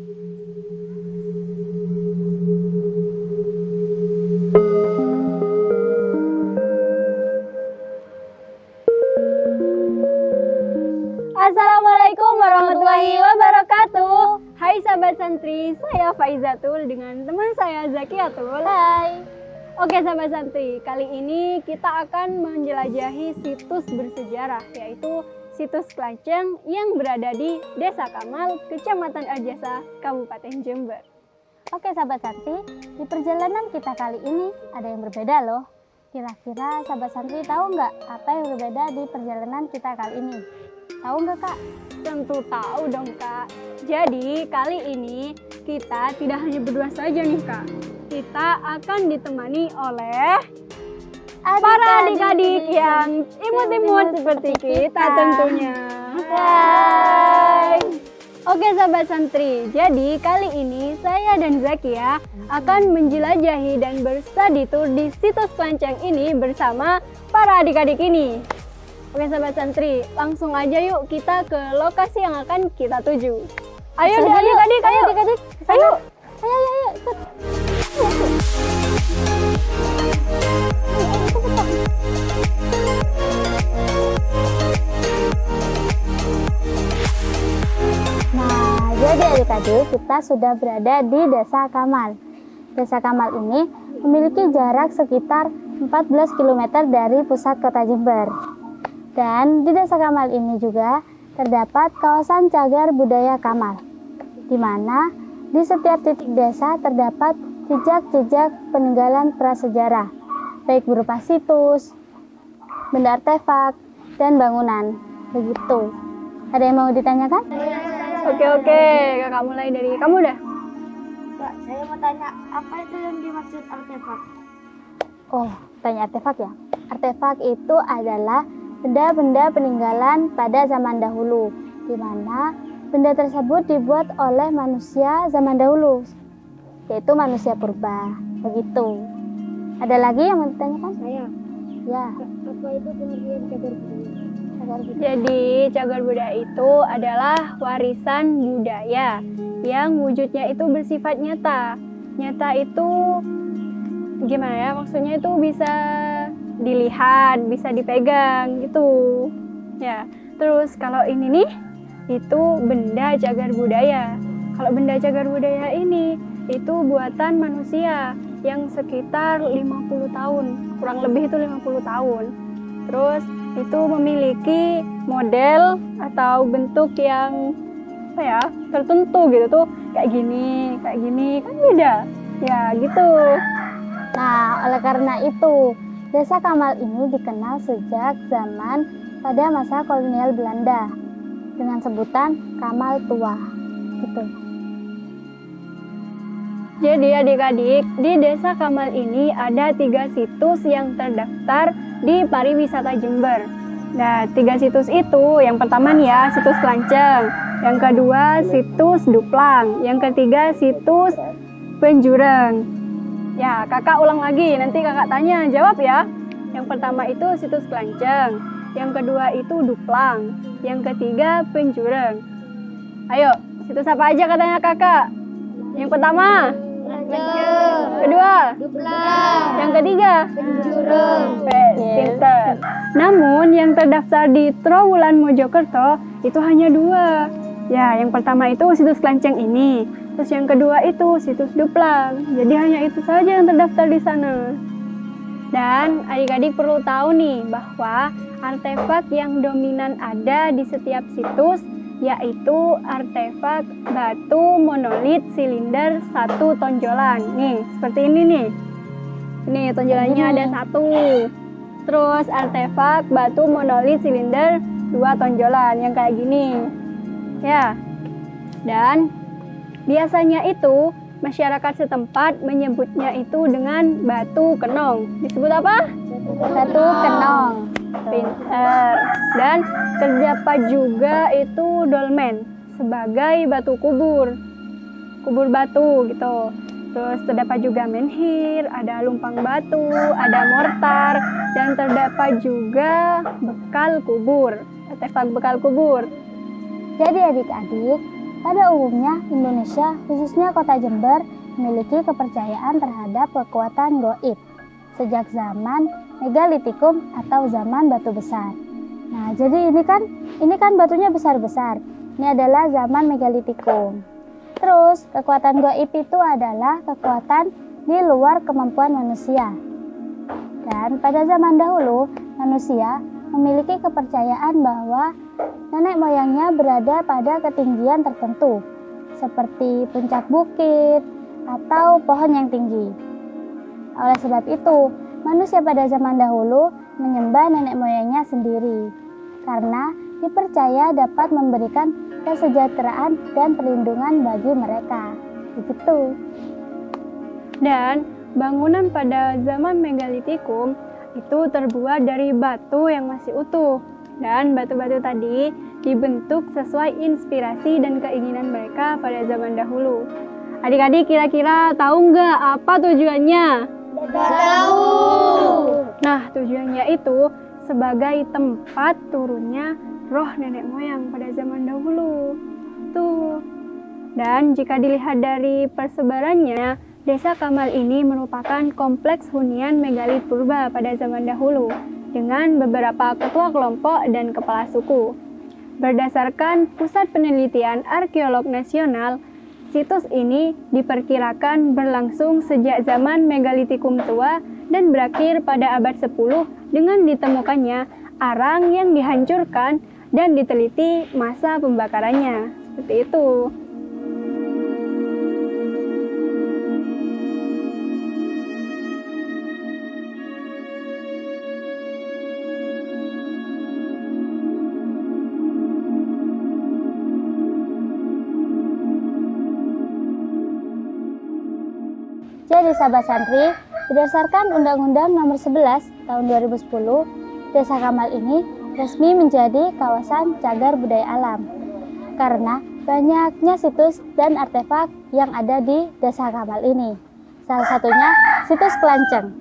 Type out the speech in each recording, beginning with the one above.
Assalamualaikum warahmatullahi wabarakatuh. Hai sahabat santri, saya Faizatul dengan teman saya Zakiatul. Hai. Oke sahabat santri, kali ini kita akan menjelajahi situs bersejarah, yaitu situs Klanceng yang berada di Desa Kamal, Kecamatan Arjasa, Kabupaten Jember. Oke sahabat santri, di perjalanan kita kali ini ada yang berbeda loh. Kira-kira sahabat santri tahu nggak apa yang berbeda di perjalanan kita kali ini? Tahu nggak Kak? Tentu tahu dong Kak. Jadi kali ini kita tidak hanya berdua saja nih Kak. Kita akan ditemani oleh para adik-adik yang imut-imut seperti kita tentunya. Hai. Oke sahabat santri, jadi kali ini saya dan Zakia akan menjelajahi dan berstudy tour di situs Klanceng ini bersama para adik-adik ini. Oke sahabat santri, langsung aja yuk kita ke lokasi yang akan kita tuju. Ayo adik-adik, ayo. Ayo. Ikut. Nah, jadi adik-adik kita sudah berada di Desa Kamal. Desa Kamal ini memiliki jarak sekitar 14 km dari pusat kota Jember. Dan di Desa Kamal ini juga terdapat kawasan cagar budaya Kamal, di mana di setiap titik desa terdapat jejak-jejak peninggalan prasejarah, baik berupa situs, benda artefak, dan bangunan. Begitu. Ada yang mau ditanyakan? Oke, kakak mulai dari kamu dah. Kak, saya mau tanya, apa itu yang dimaksud artefak? Oh, tanya artefak ya? Artefak itu adalah benda-benda peninggalan pada zaman dahulu, di mana benda tersebut dibuat oleh manusia zaman dahulu, yaitu manusia purba. Begitu. Ada lagi yang mau ditanyakan? Saya. Ya. Apa itu pengertian cagar budaya? Jadi cagar budaya itu adalah warisan budaya yang wujudnya itu bersifat nyata. Nyata itu gimana ya? Maksudnya itu bisa dilihat, bisa dipegang gitu. Ya. Terus kalau ini nih itu benda cagar budaya. Kalau benda cagar budaya ini itu buatan manusia yang sekitar 50 tahun, kurang lebih itu 50 tahun. Terus itu memiliki model atau bentuk yang apa ya, tertentu gitu tuh, kayak gini, kan beda. Ya, gitu. Nah, oleh karena itu, Desa Kamal ini dikenal sejak zaman pada masa kolonial Belanda dengan sebutan Kamal Tua. Gitu. Jadi adik-adik, di Desa Kamal ini ada 3 situs yang terdaftar di pariwisata Jember. Nah, 3 situs itu, yang pertama nih ya, situs Klanceng. Yang kedua, situs Duplang. Yang ketiga, situs Penjureng. Ya, kakak ulang lagi, nanti kakak tanya, jawab ya. Yang pertama itu situs Klanceng. Yang kedua itu Duplang. Yang ketiga Penjureng. Ayo, situs apa aja katanya kakak? Yang pertama? Kedua? Duplang. Yang ketiga? Penjureng. Pinter. Namun yang terdaftar di Trowulan Mojokerto itu hanya 2. Ya, yang pertama itu situs Klanceng ini. Terus yang kedua itu situs Duplang. Jadi hanya itu saja yang terdaftar di sana. Dan adik-adik perlu tahu nih bahwa artefak yang dominan ada di setiap situs yaitu artefak batu monolit silinder 1 tonjolan. Nih, seperti ini nih. Nih, tonjolannya ada 1. Terus artefak batu monolit silinder 2 tonjolan yang kayak gini. Ya. Dan biasanya itu masyarakat setempat menyebutnya itu dengan batu kenong. Disebut apa? Batu kenong. Pinter. Dan terdapat juga itu dolmen sebagai batu kubur. Kubur batu gitu. Terus terdapat juga menhir, ada lumpang batu, ada mortar, dan terdapat juga bekal kubur, artefak bekal kubur. Jadi adik-adik, Pada umumnya, Indonesia, khususnya kota Jember, memiliki kepercayaan terhadap kekuatan gaib sejak zaman Megalitikum atau zaman batu besar. Nah, jadi ini kan batunya besar-besar. Ini adalah zaman Megalitikum. Terus, kekuatan gaib itu adalah kekuatan di luar kemampuan manusia. Dan pada zaman dahulu, manusia memiliki kepercayaan bahwa nenek moyangnya berada pada ketinggian tertentu, seperti puncak bukit atau pohon yang tinggi. Oleh sebab itu, manusia pada zaman dahulu menyembah nenek moyangnya sendiri, karena dipercaya dapat memberikan kesejahteraan dan perlindungan bagi mereka. Begitu. Dan bangunan pada zaman Megalitikum itu terbuat dari batu yang masih utuh. Dan batu-batu tadi dibentuk sesuai inspirasi dan keinginan mereka pada zaman dahulu. Adik-adik kira-kira tahu nggak apa tujuannya? Tahu. Nah, tujuannya itu sebagai tempat turunnya roh nenek moyang pada zaman dahulu. Tuh. Dan jika dilihat dari persebarannya, Desa Kamal ini merupakan kompleks hunian megalit purba pada zaman dahulu dengan beberapa ketua kelompok dan kepala suku. Berdasarkan Pusat Penelitian Arkeolog Nasional, situs ini diperkirakan berlangsung sejak zaman Megalitikum tua dan berakhir pada abad 10 dengan ditemukannya arang yang dihancurkan dan diteliti masa pembakarannya. Seperti itu. Jadi sahabat santri, berdasarkan Undang-Undang Nomor 11 Tahun 2010, Desa Kamal ini resmi menjadi kawasan cagar budaya alam karena banyaknya situs dan artefak yang ada di Desa Kamal ini. Salah satunya situs Kelanceng.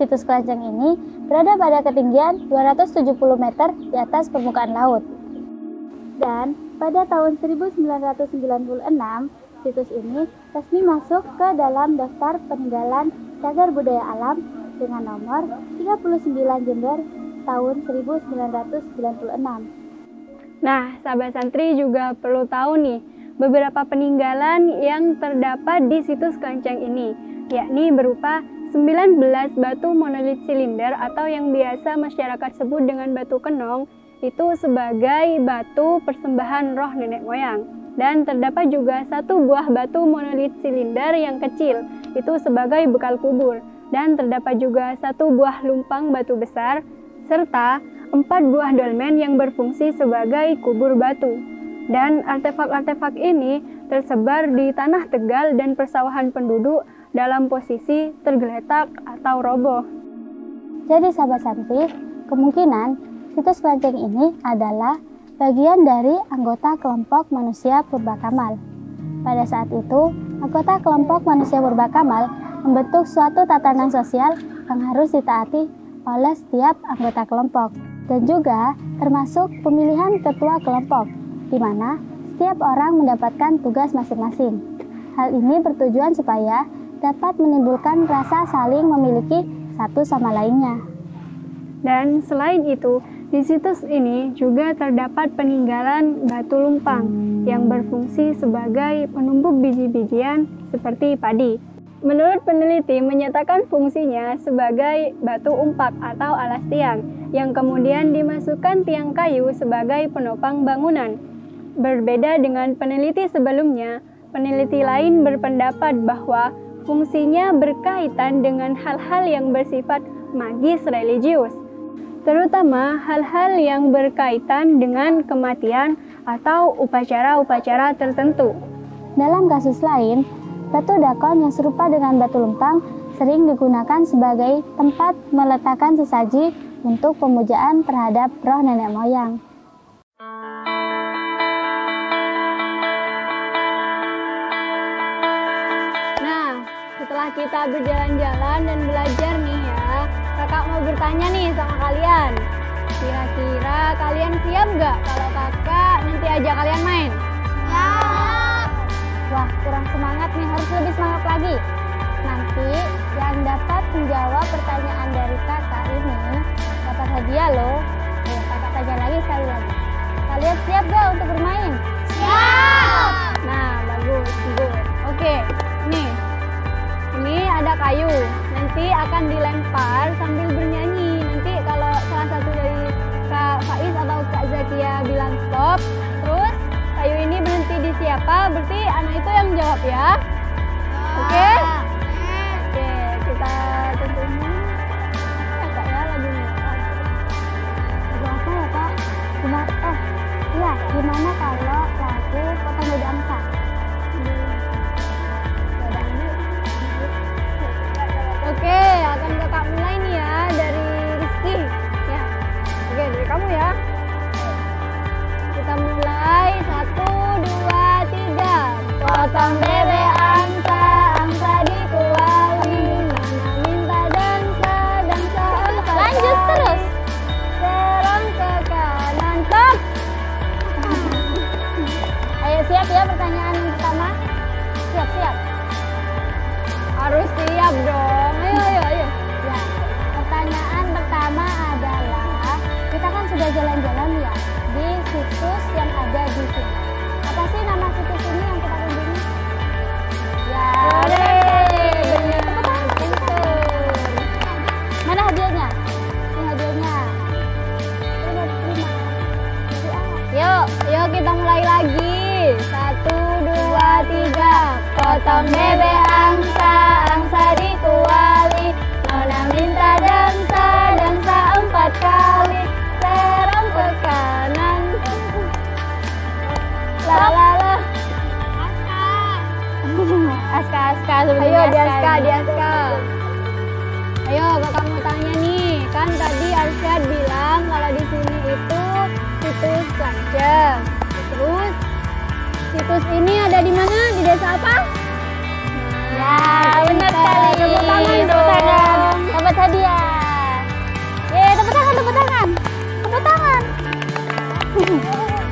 Situs Kelanceng ini berada pada ketinggian 270 meter di atas permukaan laut. Dan pada tahun 1996, situs ini resmi masuk ke dalam daftar peninggalan cagar budaya alam dengan nomor 39 Jember tahun 1996. Nah, sahabat santri juga perlu tahu nih, beberapa peninggalan yang terdapat di situs Kelanceng ini, yakni berupa 19 batu monolit silinder atau yang biasa masyarakat sebut dengan batu kenong, itu sebagai batu persembahan roh nenek moyang. Dan terdapat juga satu buah batu monolit silinder yang kecil, itu sebagai bekal kubur. Dan terdapat juga satu buah lumpang batu besar, serta 4 buah dolmen yang berfungsi sebagai kubur batu. Dan artefak-artefak ini tersebar di tanah tegal dan persawahan penduduk dalam posisi tergeletak atau roboh. Jadi sahabat santri, kemungkinan situs Kelanceng ini adalah bagian dari anggota kelompok manusia Purbakamal. Pada saat itu, anggota kelompok manusia Purbakamal membentuk suatu tatanan sosial yang harus ditaati oleh setiap anggota kelompok, dan juga termasuk pemilihan ketua kelompok, di mana setiap orang mendapatkan tugas masing-masing. Hal ini bertujuan supaya dapat menimbulkan rasa saling memiliki satu sama lainnya. Dan selain itu, di situs ini juga terdapat peninggalan batu lumpang yang berfungsi sebagai penumbuk biji-bijian seperti padi. Menurut peneliti menyatakan fungsinya sebagai batu umpak atau alas tiang yang kemudian dimasukkan tiang kayu sebagai penopang bangunan. Berbeda dengan peneliti sebelumnya, peneliti lain berpendapat bahwa fungsinya berkaitan dengan hal-hal yang bersifat magis religius, terutama hal-hal yang berkaitan dengan kematian atau upacara-upacara tertentu. Dalam kasus lain, batu dakon yang serupa dengan batu lumpang sering digunakan sebagai tempat meletakkan sesaji untuk pemujaan terhadap roh nenek moyang. Nah, setelah kita berjalan-jalan dan belajar nih ya, kakak mau bertanya nih sama kalian. Kira-kira kalian siap nggak kalau kakak nanti ajak kalian main? Ya. Wah, kurang semangat nih, harus lebih semangat lagi. Nanti yang dapat menjawab pertanyaan dari kakak ini dapat hadiah loh. Kakak tanya lagi sekali lagi. Kalian siap gak untuk bermain? Siap. Nah, bagus, good. Oke, nih. Ini ada kayu. Nanti akan dilempar sambil bernyanyi. Nanti kalau salah satu dari Kak Faiz atau Kak Zakia bilang stop, terus kayu ini berhenti di siapa, berarti anak itu yang jawab ya. Oke? Oke, kita tentunya ya Kak ya lagunya. Lagu apa ya Kak? Iya, gimana kalau lagu Potong Bebek Angsa? Oke, akan kakak mulai nih ya dari Rizky. Ya, oke dari kamu ya. Kita mulai 1, 2, 3. Potong bebek angsa, angsa dikuali. Nana minta dansa, dansa angsa. Lanjut terus. Serong ke kanan, stop. Ayo siap ya pertanyaan yang pertama. Siap. Harus siap dong. Ayo. Ya, pertanyaan pertama adalah kita kan sudah jalan-jalan ya di situs yang ada di sini. Apa sih nama situs ini yang kita kunjungi? Ya, Bener. mana hadiahnya? Ini hadiahnya. Terima. Yuk kita mulai lagi. 1, 2, 3. Potong bebek angsa, angsa dikuali. Nona minta dansa, dansa 4 kali. Serong ke kanan. La. Aska. Ayo di Aska. Ayo kakak mau tanya nih, kan tadi Arsyad bilang kalau di sini itu situs Lanceng. Terus situs ini ada di mana? Di desa apa? Ya, benar sekali. Tepuk tangan dong. Dapat hadiah. Tepuk tangan.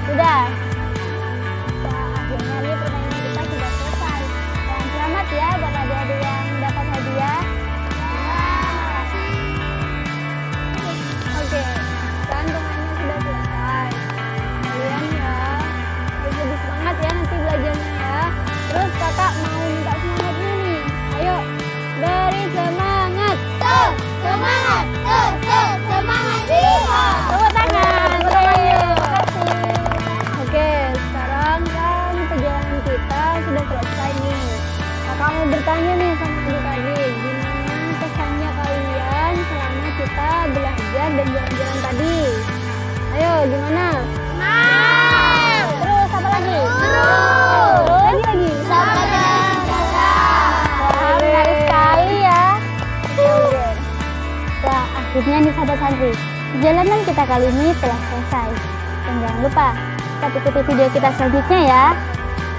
Sudah. Wah, akhirnya nih permainan kita sudah selesai. Dan selamat ya buat adik-adik yang dapat hadiah. Oke, kan permainannya sudah selesai. Kalian ya harus lebih semangat ya nanti belajarnya ya. Terus kakak mau minta semangatnya nih. Ayo, beri semangat. Semangat. Tepuk tangan. Oke, sekarang kan perjalanan kita sudah selesai nih. Kakak mau bertanya nih sama adik-adik, gimana kesannya kalian selama kita belajar dan jalan-jalan tadi? Ayo, gimana? Terus apa lagi? Terus lagi. Wah, menarik sekali ya. Wah, akhirnya nih sahabat santri, perjalanan kita kali ini telah selesai. Dan jangan lupa, tetap ikuti video kita selanjutnya ya.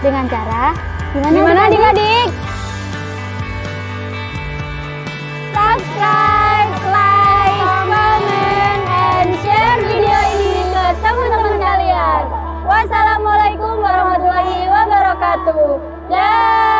Dengan cara, gimana adik-adik? Subscribe, like, comment, and share video ini ke teman-teman kalian. Wassalamualaikum warahmatullahi wabarakatuh. Dah.